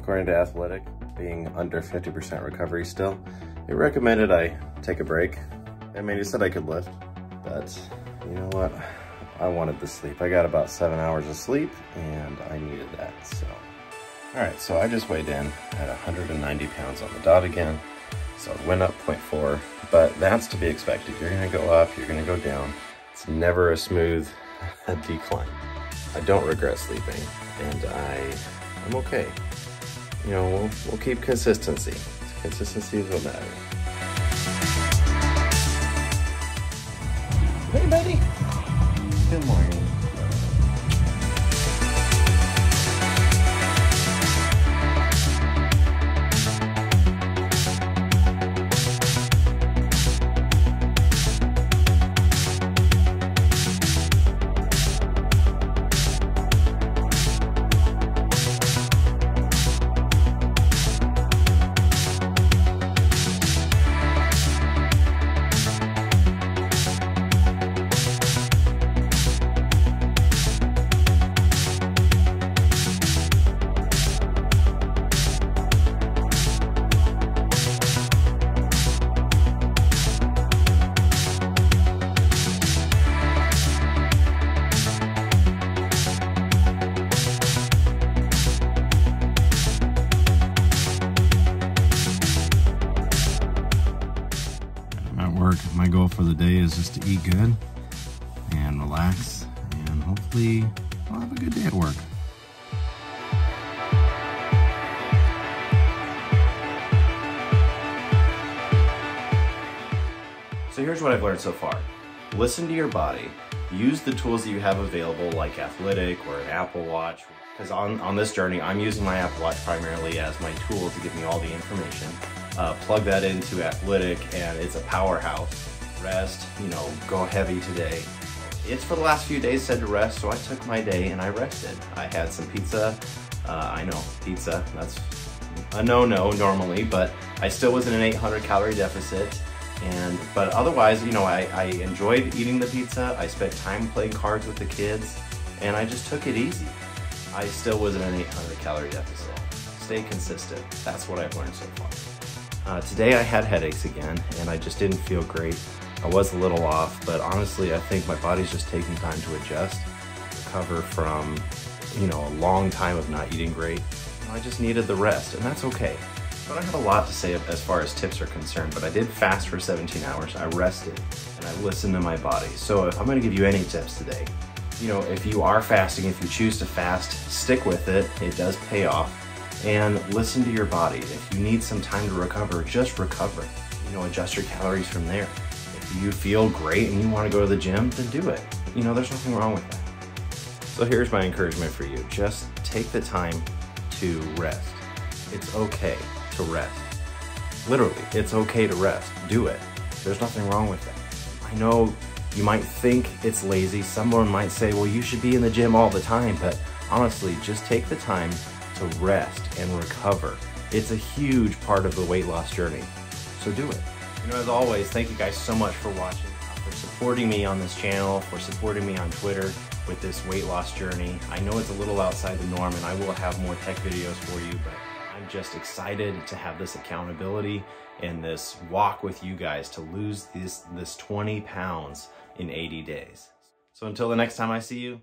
according to Athletic, being under 50% recovery still, it recommended I take a break. I mean, it said I could lift, but you know what? I wanted the sleep. I got about 7 hours of sleep and I needed that, so. All right, so I just weighed in at 190 pounds on the dot again. So it went up 0.4, but that's to be expected. You're gonna go up, you're gonna go down. It's never a smooth decline. I don't regret sleeping, and I'm okay. You know, we'll keep consistency. Consistency is what matters. Hey, buddy. Good morning. My goal for the day is just to eat good and relax, and hopefully I'll have a good day at work. So here's what I've learned so far. Listen to your body. Use the tools that you have available like Athletic or an Apple Watch. Because on this journey, I'm using my Apple Watch primarily as my tool to give me all the information. Plug that into Athletic and it's a powerhouse. Rest, you know, go heavy today. It's for the last few days said to rest, so I took my day and I rested. I had some pizza. I know, pizza, that's a no-no normally, but I still was in an 800 calorie deficit. But otherwise, you know, I enjoyed eating the pizza. I spent time playing cards with the kids, and I just took it easy. I still was in an 800 calorie deficit. Stay consistent. That's what I've learned so far. Today I had headaches again, and I just didn't feel great. I was a little off, but honestly, I think my body's just taking time to adjust, recover from, you know, a long time of not eating great. I just needed the rest, and that's okay. I don't have a lot to say as far as tips are concerned, but I did fast for 17 hours. I rested, and I listened to my body. So if I'm gonna give you any tips today, you know, if you are fasting, if you choose to fast, stick with it. It does pay off. And listen to your body. If you need some time to recover, just recover. You know, adjust your calories from there. If you feel great and you want to go to the gym, then do it. You know, there's nothing wrong with that. So here's my encouragement for you. Just take the time to rest. It's okay to rest. Literally, it's okay to rest. Do it. There's nothing wrong with that. I know you might think it's lazy. Someone might say, well, you should be in the gym all the time, but honestly, just take the time to rest and recover. It's a huge part of the weight loss journey, so do it. You know, as always, thank you guys so much for watching, for supporting me on this channel, for supporting me on Twitter with this weight loss journey. I know it's a little outside the norm, and I will have more tech videos for you, but I'm just excited to have this accountability and this walk with you guys to lose this 20 pounds in 80 days. So until the next time I see you,